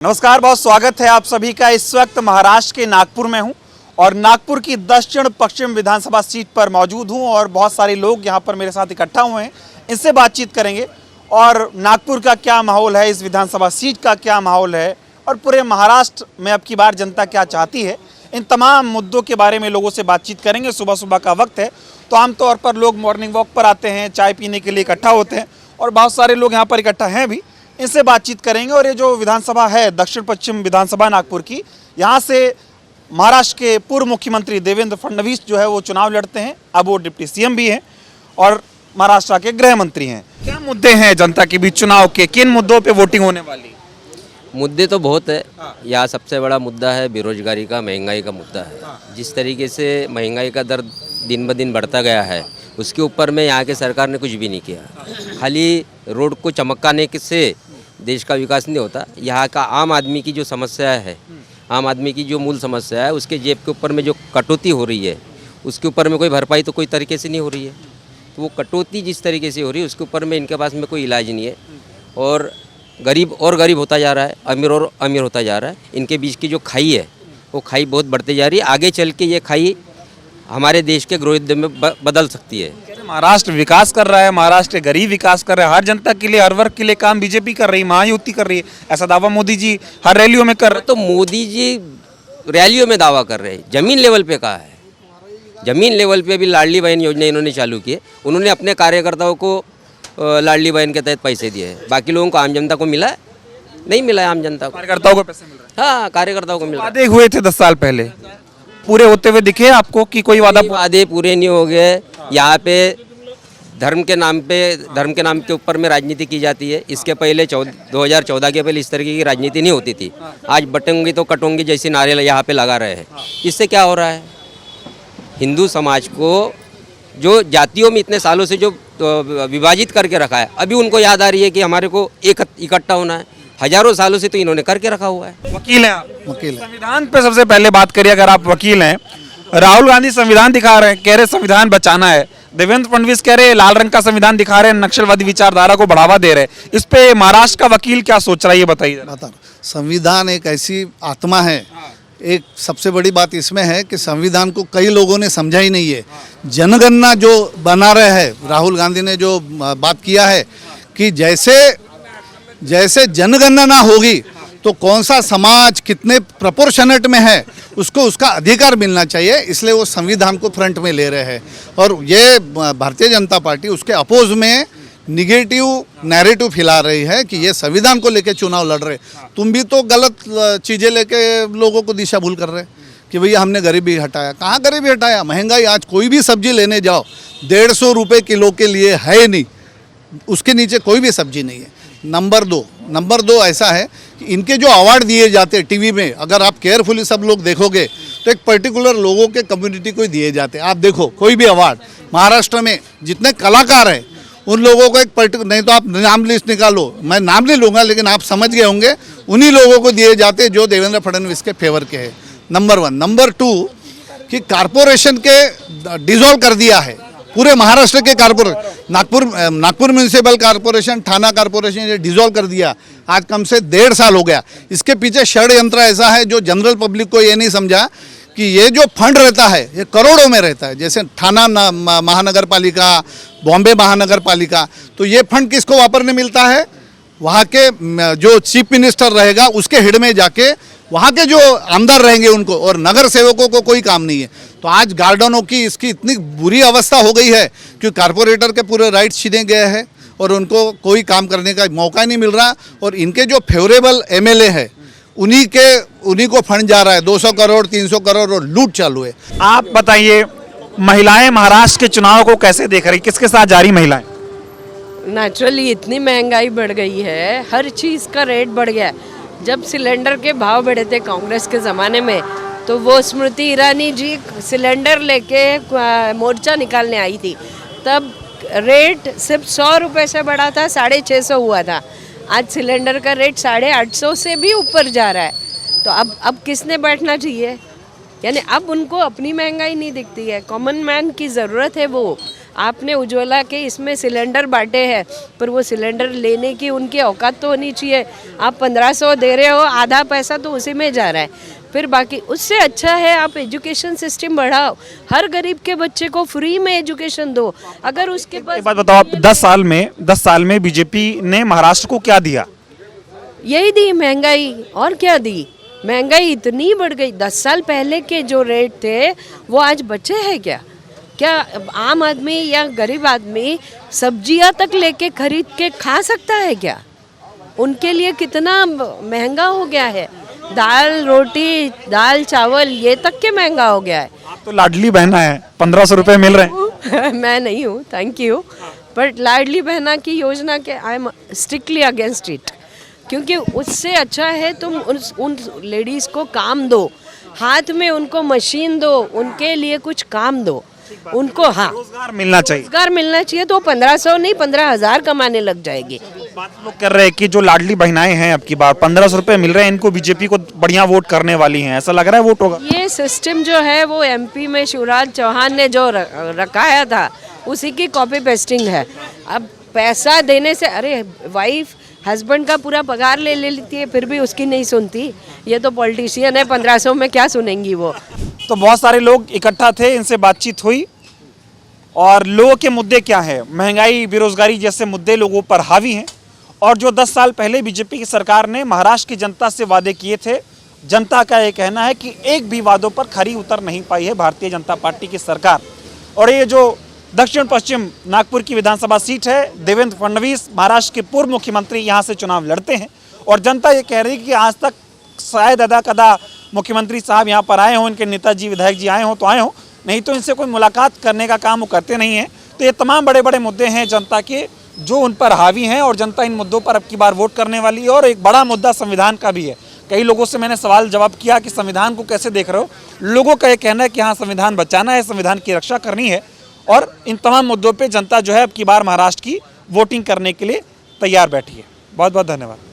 नमस्कार, बहुत स्वागत है आप सभी का। इस वक्त महाराष्ट्र के नागपुर में हूं और नागपुर की दक्षिण पश्चिम विधानसभा सीट पर मौजूद हूं और बहुत सारे लोग यहां पर मेरे साथ इकट्ठा हुए हैं। इनसे बातचीत करेंगे और नागपुर का क्या माहौल है, इस विधानसभा सीट का क्या माहौल है और पूरे महाराष्ट्र में अब की बार जनता क्या चाहती है, इन तमाम मुद्दों के बारे में लोगों से बातचीत करेंगे। सुबह सुबह का वक्त है तो आमतौर पर लोग मॉर्निंग वॉक पर आते हैं, चाय पीने के लिए इकट्ठा होते हैं और बहुत सारे लोग यहाँ पर इकट्ठा हैं भी। इनसे बातचीत करेंगे और ये जो विधानसभा है दक्षिण पश्चिम विधानसभा नागपुर की, यहाँ से महाराष्ट्र के पूर्व मुख्यमंत्री देवेंद्र फडणवीस जो है वो चुनाव लड़ते हैं। अब वो डिप्टी सीएम भी हैं और महाराष्ट्र के गृह मंत्री हैं। क्या मुद्दे हैं जनता के बीच चुनाव के, किन मुद्दों पे वोटिंग होने वाली? मुद्दे तो बहुत है। यहाँ सबसे बड़ा मुद्दा है बेरोजगारी का, महंगाई का मुद्दा है। जिस तरीके से महंगाई का दर दिन ब दिन बढ़ता गया है, उसके ऊपर में यहाँ के सरकार ने कुछ भी नहीं किया। खाली रोड को चमकाने से देश का विकास नहीं होता। यहाँ का आम आदमी की जो समस्या है, आम आदमी की जो मूल समस्या है, उसके जेब के ऊपर में जो कटौती हो रही है, उसके ऊपर में कोई भरपाई तो कोई तरीके से नहीं हो रही है। तो वो कटौती जिस तरीके से हो रही है उसके ऊपर में इनके पास में कोई इलाज नहीं है और गरीब और गरीब होता जा रहा है, अमीर और अमीर होता जा रहा है। इनके बीच की जो खाई है वो खाई बहुत बढ़ते जा रही है। आगे चल के ये खाई हमारे देश के गृहयुद्ध में बदल सकती है। महाराष्ट्र विकास कर रहा है, महाराष्ट्र गरीब विकास कर रहा है, हर जनता के लिए, हर वर्ग के लिए काम बीजेपी कर रही है, महायुति कर रही है, ऐसा दावा मोदी जी हर रैलियों में कर रहे हैं। तो मोदी जी रैलियों में दावा कर रहे हैं, जमीन लेवल पे कहा है। जमीन लेवल पे भी लाडली बहन योजना इन्होंने चालू की है। उन्होंने अपने कार्यकर्ताओं को लाडली बहन के तहत पैसे दिए हैं। बाकी लोगों को, आम जनता को मिला है? नहीं मिला है आम जनता को। कार्यकर्ताओं को पैसे मिल रहे हैं? हाँ, कार्यकर्ताओं को मिला। वादे हुए थे 10 साल पहले, पूरे होते हुए दिखे आपको कि कोई वादे पूरे नहीं हो गए? यहाँ पे धर्म के नाम के ऊपर में राजनीति की जाती है। इसके पहले 2014 के पहले इस तरीके की राजनीति नहीं होती थी। आज बटूंगी तो कटूंगी जैसे नारे यहाँ पे लगा रहे हैं। इससे क्या हो रहा है? हिंदू समाज को जो जातियों में इतने सालों से जो विभाजित करके रखा है, अभी उनको याद आ रही है कि हमारे को एक इकट्ठा होना है। हजारों सालों से तो इन्होंने करके रखा हुआ है। वकील हैं आप? वकील है। संविधान पे सबसे पहले बात करिए। अगर आप वकील हैं, राहुल गांधी संविधान दिखा रहे हैं, कह रहे संविधान बचाना है। देवेंद्र फडणवीस कह रहे लाल रंग का संविधान दिखा रहे हैं, नक्सलवादी विचारधारा को बढ़ावा दे रहे हैं। इस पे महाराष्ट्र का वकील क्या सोच रहा है, ये बताइए। संविधान एक ऐसी आत्मा है। एक सबसे बड़ी बात इसमें है कि संविधान को कई लोगों ने समझा ही नहीं है। जनगणना जो बना रहे हैं, राहुल गांधी ने जो बात किया है कि जैसे जनगणना होगी तो कौन सा समाज कितने प्रपोर्शनेट में है उसको उसका अधिकार मिलना चाहिए, इसलिए वो संविधान को फ्रंट में ले रहे हैं। और ये भारतीय जनता पार्टी उसके अपोज में निगेटिव नैरेटिव फैला रही है कि ये संविधान को लेके चुनाव लड़ रहे। तुम भी तो गलत चीज़ें लेके लोगों को दिशा भूल कर रहे कि भैया हमने गरीबी हटाया। कहाँ गरीबी हटाया? महंगाई, आज कोई भी सब्जी लेने जाओ 150 रुपये किलो के लिए है नहीं, उसके नीचे कोई भी सब्जी नहीं है। नंबर दो ऐसा है कि इनके जो अवार्ड दिए जाते हैं टीवी में, अगर आप केयरफुली सब लोग देखोगे तो एक पर्टिकुलर लोगों के कम्युनिटी को दिए जाते हैं। आप देखो कोई भी अवार्ड महाराष्ट्र में जितने कलाकार हैं उन लोगों को एक पर्टिकुलर, नहीं तो आप नाम लिस्ट निकालो, मैं नाम नहीं लूँगा लेकिन आप समझ गए होंगे, उन्हीं लोगों को दिए जाते हैं जो देवेंद्र फडणवीस के फेवर के हैं। नंबर 1। नंबर 2 कि कारपोरेशन के डिसॉल्व कर दिया है पूरे महाराष्ट्र के कारपोरेशन। नागपुर म्यूनिसिपल कॉरपोरेशन, थाना कॉरपोरेशन ये डिसॉल्व कर दिया आज कम से 1.5 साल हो गया। इसके पीछे षड्यंत्र ऐसा है जो जनरल पब्लिक को ये नहीं समझा कि ये जो फंड रहता है ये करोड़ों में रहता है। जैसे थाना महानगर पालिका, बॉम्बे महानगर पालिका, तो ये फंड किसको वापरने मिलता है? वहाँ के जो चीफ मिनिस्टर रहेगा उसके हेड में जाके वहाँ के जो आमदार रहेंगे उनको, और नगर सेवकों को कोई काम नहीं है। तो आज गार्डनों की इसकी इतनी बुरी अवस्था हो गई है कि कारपोरेटर के पूरे राइट्स छीने गए हैं और उनको कोई काम करने का मौका नहीं मिल रहा। और इनके जो फेवरेबल एमएलए है उन्हीं को फंड जा रहा है, 200 करोड़ 300 करोड़ और लूट चालू है। आप बताइए, महिलाएं महाराष्ट्र के चुनाव को कैसे देख रही, किसके साथ जा रही महिलाएं? नेचुरली इतनी महंगाई बढ़ गई है, हर चीज़ का रेट बढ़ गया है। जब सिलेंडर के भाव बढ़े थे कांग्रेस के ज़माने में, तो वो स्मृति ईरानी जी सिलेंडर लेके मोर्चा निकालने आई थी, तब रेट सिर्फ 100 रुपये से बढ़ा था, 650 हुआ था। आज सिलेंडर का रेट 850 से भी ऊपर जा रहा है। तो अब किसने बैठना चाहिए? यानी अब उनको अपनी महंगाई नहीं दिखती है, कॉमन मैन की ज़रूरत है वो। आपने उज्ज्वला के इसमें सिलेंडर बांटे हैं, पर वो सिलेंडर लेने की उनकी औकात तो होनी चाहिए। आप 1500 दे रहे हो, आधा पैसा तो उसी में जा रहा है। फिर बाकी उससे अच्छा है आप एजुकेशन सिस्टम बढ़ाओ, हर गरीब के बच्चे को फ्री में एजुकेशन दो। अगर उसके पास एक बात बताओ आप, 10 साल में बीजेपी ने महाराष्ट्र को क्या दिया? यही दी महंगाई, और क्या दी? महंगाई इतनी बढ़ गई। 10 साल पहले के जो रेट थे वो आज बचे हैं क्या? क्या आम आदमी या गरीब आदमी सब्जियां तक लेके खरीद के खा सकता है क्या? उनके लिए कितना महंगा हो गया है। दाल रोटी, दाल चावल ये तक के महंगा हो गया है। आप तो लाडली बहना है, 1500 रुपए मिल रहे हैं। मैं नहीं हूँ, thank you, but Ladli Behna की योजना के I am strictly against it, क्योंकि उससे अच्छा है तुम उन लेडीज़ को काम दो, हाथ में उनको मशीन दो, उनके लिए कुछ काम दो उनको। हाँ, रोजगार मिलना चाहिए। रोजगार मिलना चाहिए तो 1500 नहीं 15,000 कमाने लग जाएगी। बात लोग कर रहे हैं कि जो लाडली बहनाएं हैं अब की बार 1500 रुपए मिल रहे हैं, इनको बीजेपी को बढ़िया वोट करने वाली हैं, ऐसा लग रहा है वोट होगा? ये सिस्टम जो है वो एमपी में शिवराज चौहान ने जो रखाया था उसी की कॉपी पेस्टिंग है। अब पैसा देने से, अरे वाइफ हस्बैंड का पूरा पगार ले लेती है फिर भी उसकी नहीं सुनती। ये तो पॉलिटिशियन है, 1500 में क्या सुनेंगी वो। तो बहुत सारे लोग इकट्ठा थे, इनसे बातचीत हुई और लोगों के मुद्दे क्या हैं, महंगाई, बेरोजगारी जैसे मुद्दे लोगों पर हावी हैं। और जो 10 साल पहले बीजेपी की सरकार ने महाराष्ट्र की जनता से वादे किए थे, जनता का ये कहना है कि एक भी वादों पर खरी उतर नहीं पाई है भारतीय जनता पार्टी की सरकार। और ये जो दक्षिण पश्चिम नागपुर की विधानसभा सीट है, देवेंद्र फडणवीस महाराष्ट्र के पूर्व मुख्यमंत्री यहाँ से चुनाव लड़ते हैं और जनता ये कह रही है कि आज तक शायद अदा कदा मुख्यमंत्री साहब यहाँ पर आए हों, इनके नेताजी विधायक जी आए हों तो आए हों, नहीं तो इनसे कोई मुलाकात करने का काम वो करते नहीं हैं। तो ये तमाम बड़े बड़े मुद्दे हैं जनता के जो उन पर हावी हैं और जनता इन मुद्दों पर अब की बार वोट करने वाली है। और एक बड़ा मुद्दा संविधान का भी है। कई लोगों से मैंने सवाल जवाब किया कि संविधान को कैसे देख रहे हो। लोगों का ये कहना है कि हाँ, संविधान बचाना है, संविधान की रक्षा करनी है और इन तमाम मुद्दों पर जनता जो है अब की बार महाराष्ट्र की वोटिंग करने के लिए तैयार बैठी है। बहुत बहुत धन्यवाद।